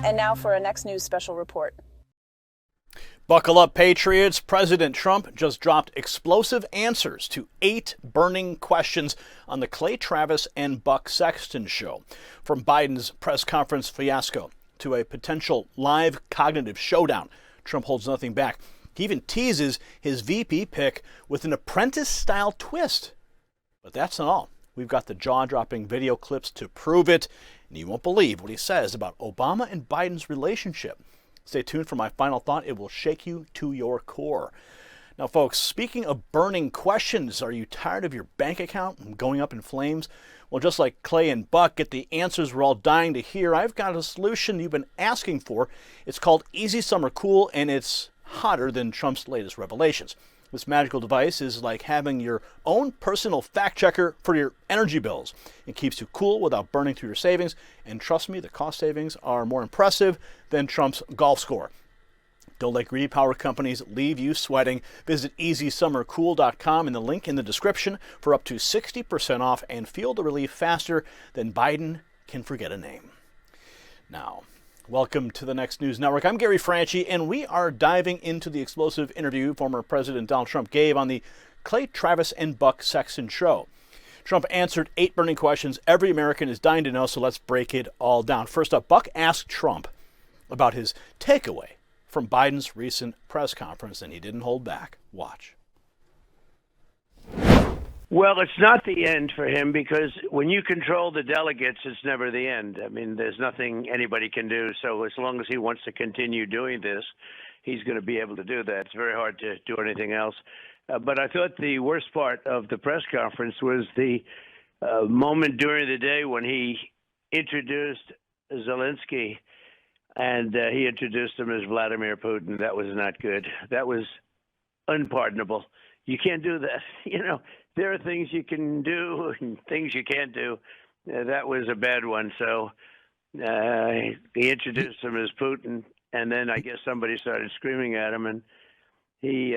And now for our next news special report. Buckle up, Patriots. President Trump just dropped explosive answers to 8 burning questions on the Clay Travis and Buck Sexton show. From Biden's press conference fiasco to a potential live cognitive showdown, Trump holds nothing back. He even teases his VP pick with an apprentice-style twist. But that's not all. We've got the jaw-dropping video clips to prove it, and you won't believe what he says about Obama and Biden's relationship. Stay tuned for my final thought. It will shake you to your core. Now, folks, speaking of burning questions, are you tired of your bank account going up in flames? Well, just like Clay and Buck get the answers we're all dying to hear, I've got a solution you've been asking for. It's called Easy Summer Cool, and it's hotter than Trump's latest revelations. This magical device is like having your own personal fact checker for your energy bills. It keeps you cool without burning through your savings, and trust me, the cost savings are more impressive than Trump's golf score. Don't let greedy power companies leave you sweating. Visit EasySummerCool.com in the link in the description for up to 60% off and feel the relief faster than Biden can forget a name. Now, welcome to the Next News Network. I'm Gary Franchi, and we are diving into the explosive interview former President Donald Trump gave on the Clay Travis and Buck Sexton show. Trump answered 8 burning questions every American is dying to know, so let's break it all down. First up, Buck asked Trump about his takeaway from Biden's recent press conference, and he didn't hold back. Watch. Well, it's not the end for him because when you control the delegates, it's never the end. I mean, there's nothing anybody can do. So as long as he wants to continue doing this, he's going to be able to do that. It's very hard to do anything else. But I thought the worst part of the press conference was the moment during the day when he introduced Zelensky, and he introduced him as Vladimir Putin. That was not good. That was unpardonable. You can't do that. You know, there are things you can do and things you can't do. That was a bad one. So he introduced him as Putin, and then I guess somebody started screaming at him, and he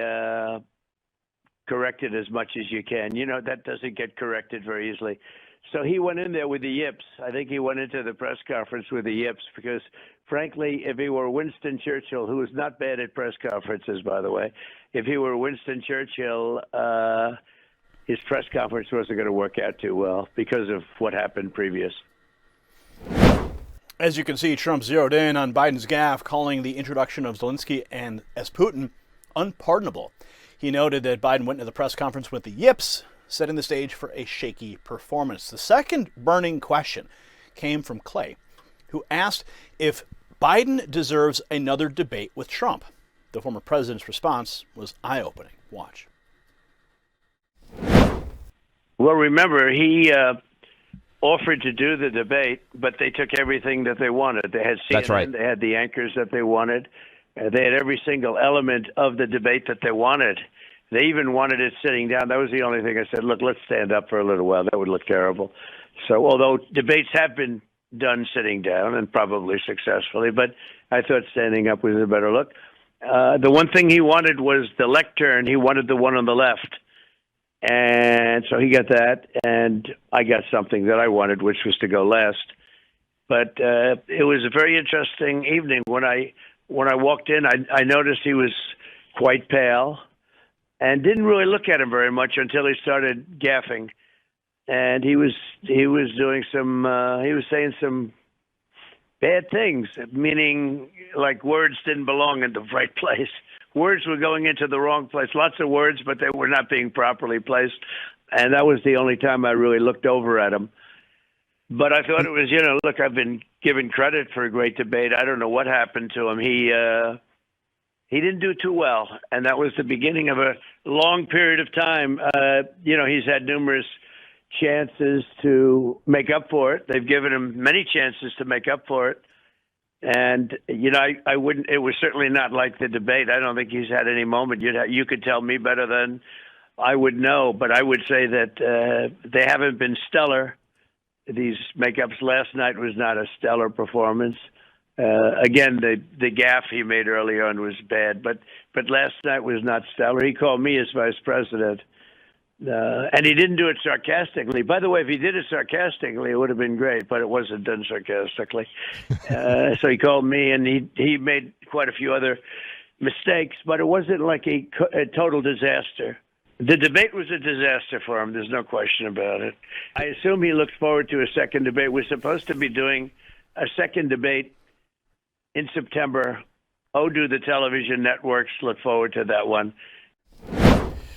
corrected as much as you can. You know, that doesn't get corrected very easily. So he went in there with the yips. I think he went into the press conference with the yips because, frankly, if he were Winston Churchill, who was not bad at press conferences, by the way, if he were Winston Churchill, his press conference wasn't going to work out too well because of what happened previous. As you can see, Trump zeroed in on Biden's gaffe, calling the introduction of Zelensky and as Putin unpardonable. He noted that Biden went into the press conference with the yips, setting the stage for a shaky performance. The second burning question came from Clay, who asked if Biden deserves another debate with Trump. The former president's response was eye-opening. Watch. Well, remember, he offered to do the debate, but they took everything that they wanted. They had CNN, That's right. They had the anchors that they wanted. They had every single element of the debate that they wanted. They even wanted it sitting down. That was the only thing I said, look, let's stand up for a little while. That would look terrible. So although debates have been done sitting down and probably successfully, but I thought standing up was a better look. The one thing he wanted was the lectern. He wanted the one on the left. And so he got that, and I got something that I wanted, which was to go last. But it was a very interesting evening. When I walked in, I noticed he was quite pale and didn't really look at him very much until he started gaffing. And he was doing some he was saying some bad things, meaning like words didn't belong in the right place. Words were going into the wrong place. Lots of words, but they were not being properly placed. And that was the only time I really looked over at him. But I thought it was, look, I've been given credit for a great debate. I don't know what happened to him. He didn't do too well, and that was the beginning of a long period of time. He's had numerous chances to make up for it. They've given him many chances to make up for it. And, I wouldn't, it was certainly not like the debate. I don't think he's had any moment. You could tell me better than I would know, but I would say that they haven't been stellar. These makeups last night was not a stellar performance. Again, the gaffe he made early on was bad, but last night was not stellar. He called me his vice president. And he didn't do it sarcastically. By the way, if he did it sarcastically, it would have been great, but it wasn't done sarcastically. So he called me, and he made quite a few other mistakes, but it wasn't like a total disaster. The debate was a disaster for him. There's no question about it. I assume he looks forward to a second debate. We're supposed to be doing a second debate in September. Oh, do the television networks look forward to that one.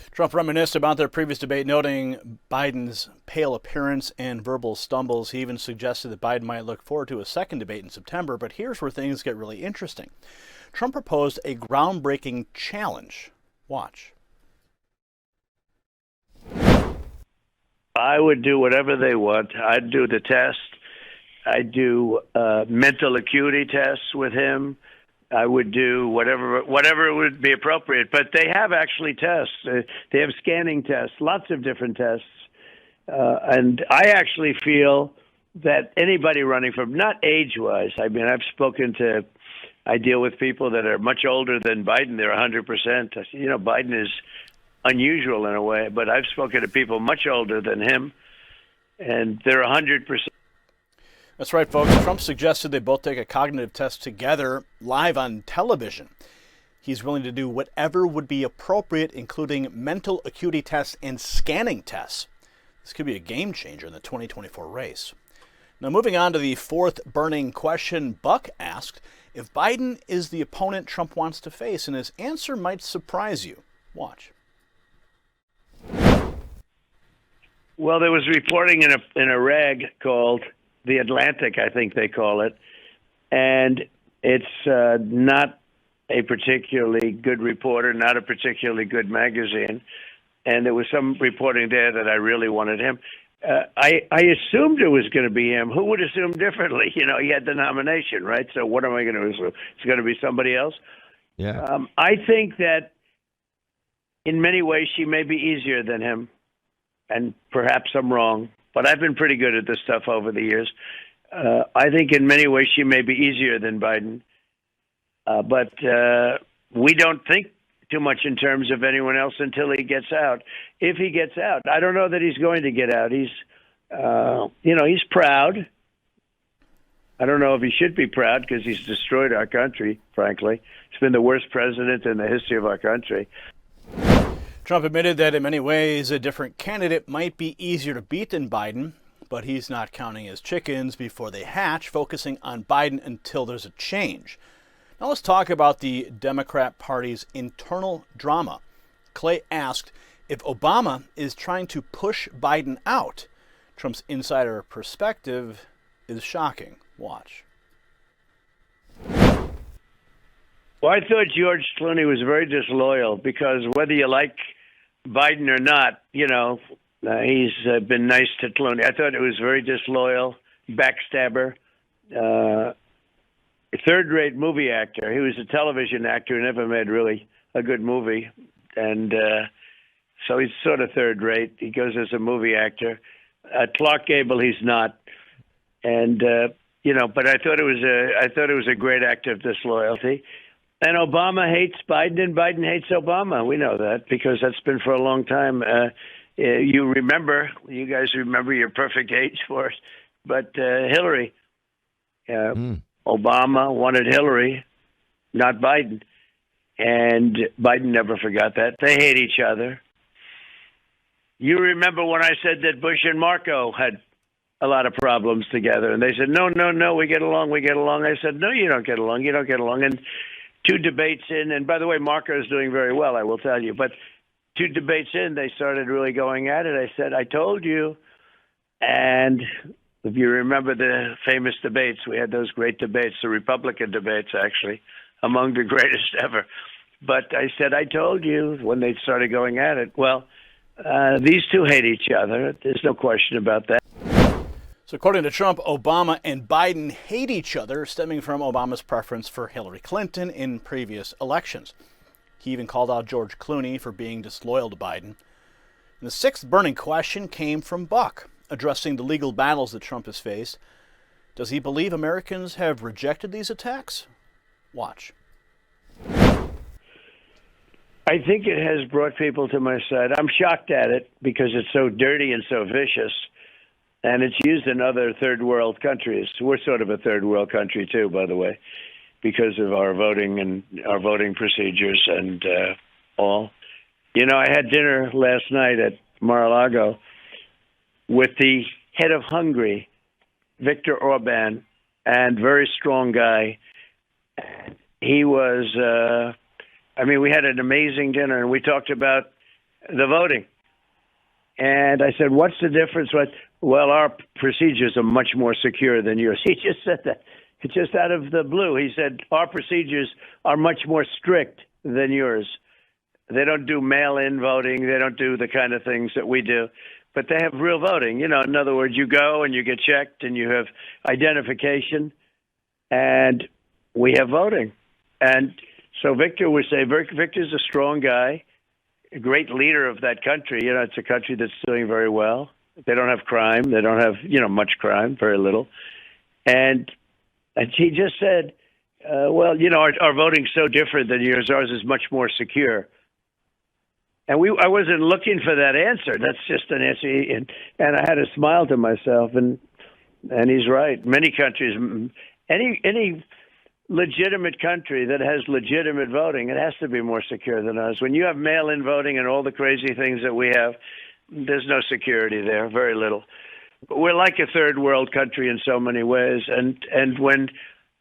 Trump reminisced about their previous debate, noting Biden's pale appearance and verbal stumbles. He even suggested that Biden might look forward to a second debate in September. But here's where things get really interesting. Trump proposed a groundbreaking challenge. Watch. I would do whatever they want. I'd do the test. I'd do mental acuity tests with him. I would do whatever would be appropriate. But they have actually tests. They have scanning tests, lots of different tests. And I actually feel that anybody running from, not age-wise, I mean, I deal with people that are much older than Biden. They're 100%. You know, Biden is unusual in a way, but I've spoken to people much older than him, and they're 100%. That's right, folks. Trump suggested they both take a cognitive test together live on television. He's willing to do whatever would be appropriate, including mental acuity tests and scanning tests. This could be a game changer in the 2024 race. Now, moving on to the fourth burning question, Buck asked if Biden is the opponent Trump wants to face, and his answer might surprise you. Watch. Well, there was reporting in a rag called The Atlantic, I think they call it, and it's not a particularly good reporter, not a particularly good magazine, and there was some reporting there that I really wanted him. I assumed it was going to be him. Who would assume differently? You know, he had the nomination, right? So what am I going to assume? It's going to be somebody else? Yeah. I think that in many ways she may be easier than him, and perhaps I'm wrong, but I've been pretty good at this stuff over the years. I think in many ways she may be easier than Biden, but we don't think too much in terms of anyone else until he gets out. If he gets out, I don't know that he's going to get out. He's, he's proud. I don't know if he should be proud because he's destroyed our country, frankly. He's been the worst president in the history of our country. Trump admitted that in many ways a different candidate might be easier to beat than Biden, but he's not counting his chickens before they hatch, focusing on Biden until there's a change. Now let's talk about the Democrat Party's internal drama. Clay asked if Obama is trying to push Biden out. Trump's insider perspective is shocking. Watch. Well, I thought George Clooney was very disloyal because whether you like Biden or not, he's been nice to Clooney. I thought it was very disloyal, backstabber, third-rate movie actor. He was a television actor who never made really a good movie, and so he's sort of third-rate. He goes as a movie actor. Clark Gable, he's not, and but I thought it was a great act of disloyalty. And Obama hates Biden, and Biden hates Obama. We know that because that's been for a long time. You guys remember your perfect age for it. But Hillary, Obama wanted Hillary, not Biden. And Biden never forgot that. They hate each other. You remember when I said that Bush and Marco had a lot of problems together. And they said, no, we get along. I said, no, you don't get along. And 2 debates in, and by the way, Marco is doing very well, I will tell you. But 2 debates in, they started really going at it. I said, I told you. And if you remember the famous debates, we had those great debates, the Republican debates, actually, among the greatest ever. But I said, I told you when they started going at it. Well, these 2 hate each other. There's no question about that. So according to Trump, Obama and Biden hate each other, stemming from Obama's preference for Hillary Clinton in previous elections. He even called out George Clooney for being disloyal to Biden. And the sixth burning question came from Buck, addressing the legal battles that Trump has faced. Does he believe Americans have rejected these attacks? Watch. I think it has brought people to my side. I'm shocked at it because it's so dirty and so vicious, and it's used in other third world countries. We're sort of a third world country too, by the way, because of our voting and our voting procedures and all. You know, I had dinner last night at Mar-a-Lago with the head of Hungary, Viktor Orban, and very strong guy. He was, we had an amazing dinner, and we talked about the voting. And I said, what's the difference? Well, our procedures are much more secure than yours. He just said that. It's just out of the blue. He said, our procedures are much more strict than yours. They don't do mail-in voting. They don't do the kind of things that we do. But they have real voting. You know, in other words, you go and you get checked and you have identification, and we have voting. And so Victor would say, Victor's a strong guy, a great leader of that country. You know, it's a country that's doing very well. They don't have crime. They don't have, much crime, very little. And he just said, our voting's so different than yours. Ours is much more secure. And I wasn't looking for that answer. That's just an answer. And I had to smile to myself. And he's right. Many countries, any legitimate country that has legitimate voting, it has to be more secure than us. When you have mail-in voting and all the crazy things that we have, there's no security there, very little. But we're like a third world country in so many ways. And when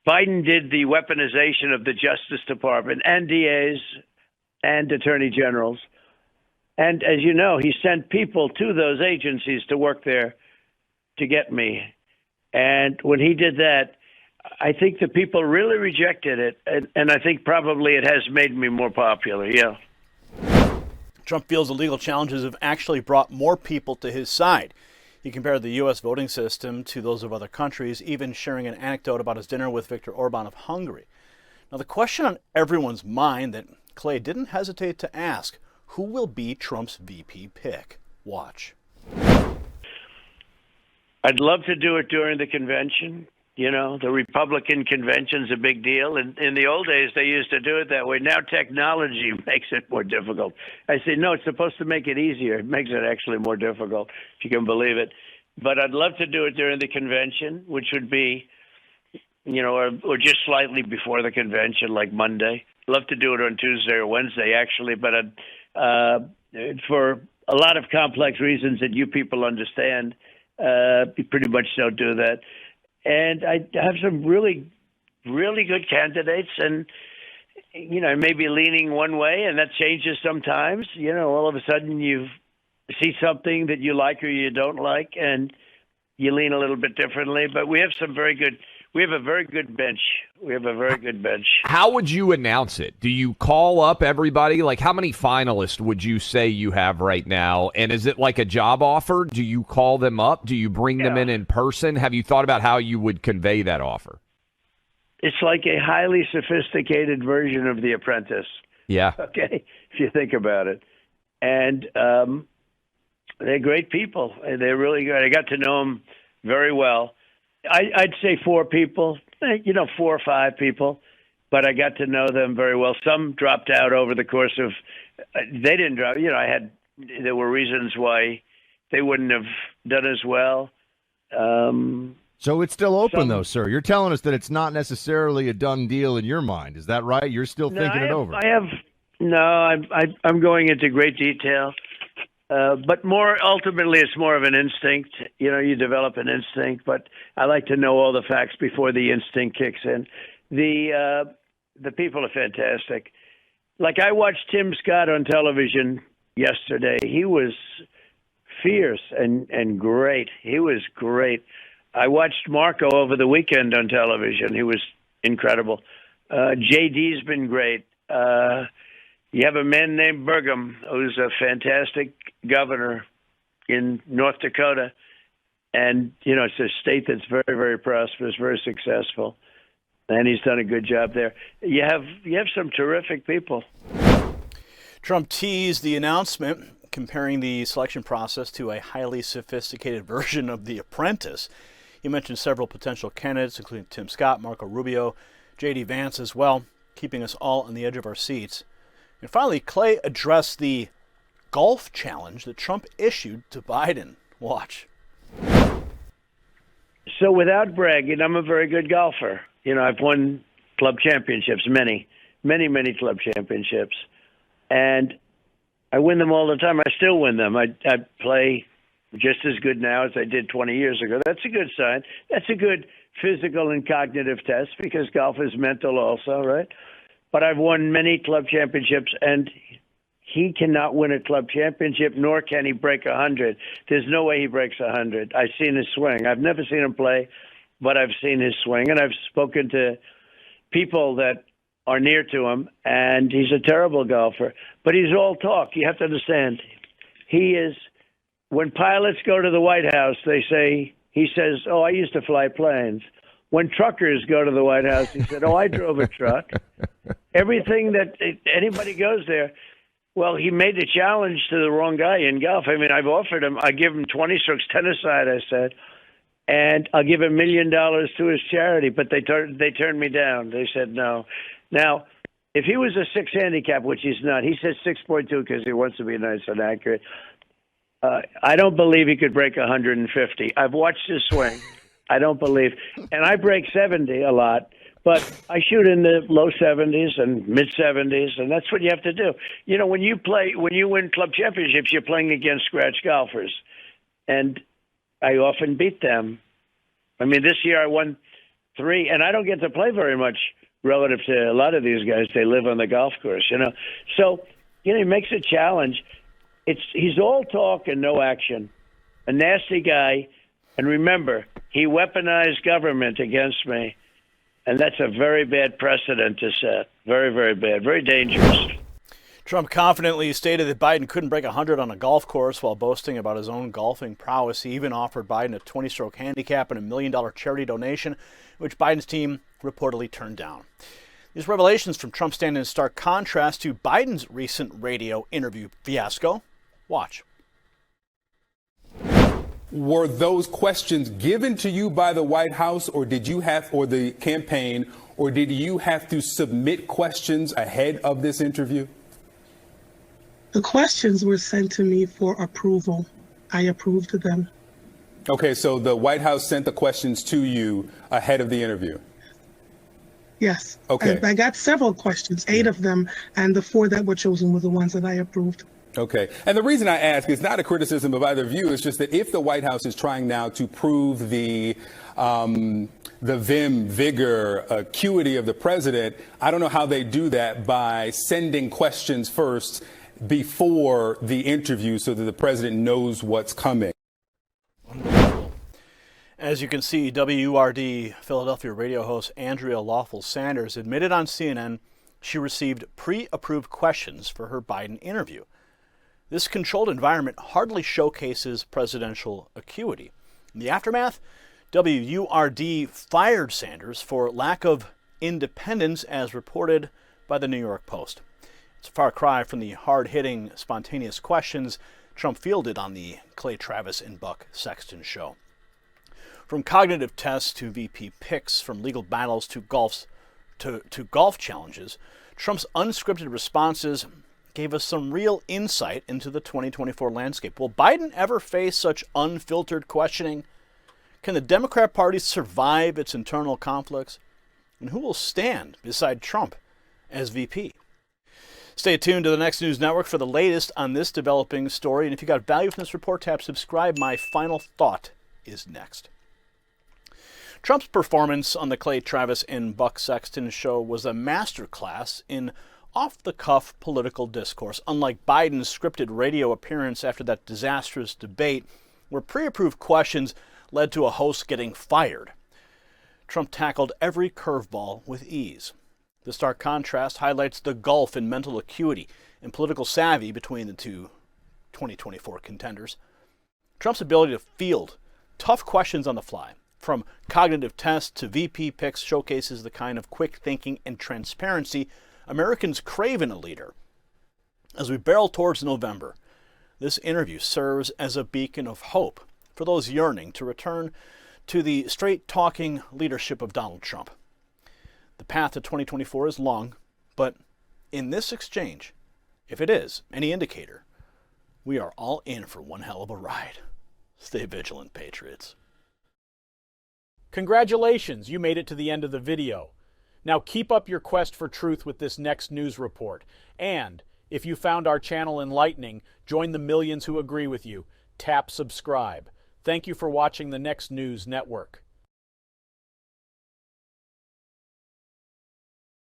Biden did the weaponization of the Justice Department and DAs and attorney generals, and as you know, he sent people to those agencies to work there to get me. And when he did that, I think the people really rejected it. And I think probably it has made me more popular, yeah. Trump feels the legal challenges have actually brought more people to his side. He compared the U.S. voting system to those of other countries, even sharing an anecdote about his dinner with Viktor Orban of Hungary. Now, the question on everyone's mind that Clay didn't hesitate to ask, who will be Trump's VP pick? Watch. I'd love to do it during the convention. You know, the Republican convention's a big deal. And in the old days, they used to do it that way. Now technology makes it more difficult. I say, no, it's supposed to make it easier. It makes it actually more difficult, if you can believe it. But I'd love to do it during the convention, which would be, or just slightly before the convention, like Monday. Love to do it on Tuesday or Wednesday, actually. But for a lot of complex reasons that you people understand, you pretty much don't do that. And I have some really, really good candidates, and maybe leaning one way, and that changes sometimes. All of a sudden you see something that you like or you don't like, and you lean a little bit differently. But we have a very good bench. We have a very good bench. How would you announce it? Do you call up everybody? Like, how many finalists would you say you have right now? And is it like a job offer? Do you call them up? Do you bring them in person? Have you thought about how you would convey that offer? It's like a highly sophisticated version of The Apprentice. Yeah. Okay, if you think about it. And they're great people. They're really good. I got to know them very well. I'd say 4 people, 4 or 5 people, but I got to know them very well. Some dropped out over the course of, they didn't drop, there were reasons why they wouldn't have done as well. So it's still open, though, sir. You're telling us that it's not necessarily a done deal in your mind. Is that right? You're still thinking it over. I'm going into great detail. But ultimately, it's more of an instinct. You develop an instinct, but I like to know all the facts before the instinct kicks in. The people are fantastic. Like, I watched Tim Scott on television yesterday. He was fierce and great. He was great. I watched Marco over the weekend on television. He was incredible. JD's been great. You have a man named Burgum, who's a fantastic governor in North Dakota. And, it's a state that's very, very prosperous, very successful. And he's done a good job there. You have some terrific people. Trump teased the announcement comparing the selection process to a highly sophisticated version of The Apprentice. He mentioned several potential candidates, including Tim Scott, Marco Rubio, J.D. Vance as well, keeping us all on the edge of our seats. And finally, Clay addressed the golf challenge that Trump issued to Biden. Watch. So without bragging, I'm a very good golfer. I've won club championships, many club championships. And I win them all the time. I still win them. I play just as good now as I did 20 years ago. That's a good sign. That's a good physical and cognitive test because golf is mental also, right? But I've won many club championships, and he cannot win a club championship, nor can he break 100. There's no way he breaks 100. I've seen his swing. I've never seen him play, but I've seen his swing, and I've spoken to people that are near to him, and he's a terrible golfer. But he's all talk. You have to understand. He is, when pilots go to the White House, he says, oh, I used to fly planes. When truckers go to the White House, he said, oh, I drove a truck. Everything that anybody goes there. Well, he made the challenge to the wrong guy in golf. I mean, I've offered him, I give him 20 strokes, 10 aside, I said, and I'll give $1 million to his charity. But they turned me down. They said no. Now, if he was a 6 handicap, which he's not, he says 6.2 because he wants to be nice and accurate. I don't believe he could break 150. I've watched his swing. I don't believe. And I break 70 a lot. But I shoot in the low 70s and mid 70s, and that's what you have to do. When you win club championships, you're playing against scratch golfers, and I often beat them. I mean, this year I won 3, and I don't get to play very much relative to a lot of these guys. They live on the golf course, So, he makes a challenge. He's all talk and no action. A nasty guy, and remember, he weaponized government against me. And that's a very bad precedent to set. Very, very bad. Very dangerous. Trump confidently stated that Biden couldn't break 100 on a golf course while boasting about his own golfing prowess. He even offered Biden a 20-stroke handicap and $1 million charity donation, which Biden's team reportedly turned down. These revelations from Trump stand in stark contrast to Biden's recent radio interview fiasco. Watch. Were those questions given to you by the White House or the campaign, or did you have to submit questions ahead of this interview? The questions were sent to me for approval. I approved them. Okay, so the White House sent the questions to you ahead of the interview? Yes. Okay. I got several questions, 8 of them, and the 4 that were chosen were the ones that I approved. Okay. And the reason I ask is not a criticism of either of you. It's just that if the White House is trying now to prove the vim, vigor, acuity of the president, I don't know how they do that by sending questions first before the interview so that the president knows what's coming. As you can see, WURD Philadelphia radio host Andrea Lawful Sanders admitted on CNN she received pre-approved questions for her Biden interview. This controlled environment hardly showcases presidential acuity. In the aftermath, WURD fired Sanders for lack of independence, as reported by the New York Post. It's a far cry from the hard-hitting, spontaneous questions Trump fielded on the Clay Travis and Buck Sexton show. From cognitive tests to VP picks, from legal battles to golf challenges, Trump's unscripted responses gave us some real insight into the 2024 landscape. Will Biden ever face such unfiltered questioning? Can the Democrat Party survive its internal conflicts? And who will stand beside Trump as VP? Stay tuned to the Next News Network for the latest on this developing story. And if you got value from this report, tap subscribe. My final thought is next. Trump's performance on the Clay Travis and Buck Sexton show was a masterclass in off-the-cuff political discourse, unlike Biden's scripted radio appearance after that disastrous debate where pre-approved questions led to a host getting fired. Trump tackled every curveball with ease. The stark contrast highlights the gulf in mental acuity and political savvy between the two 2024 contenders. Trump's ability to field tough questions on the fly, from cognitive tests to VP picks, showcases the kind of quick thinking and transparency Americans crave in a leader. As we barrel towards November, this interview serves as a beacon of hope for those yearning to return to the straight-talking leadership of Donald Trump. The path to 2024 is long, but in this exchange, If it is any indicator, we are all in for one hell of a ride. Stay vigilant, Patriots. Congratulations, you made it to the end of the video. Now keep up your quest for truth with this next news report. And if you found our channel enlightening, join the millions who agree with you. Tap subscribe. Thank you for watching the Next News Network.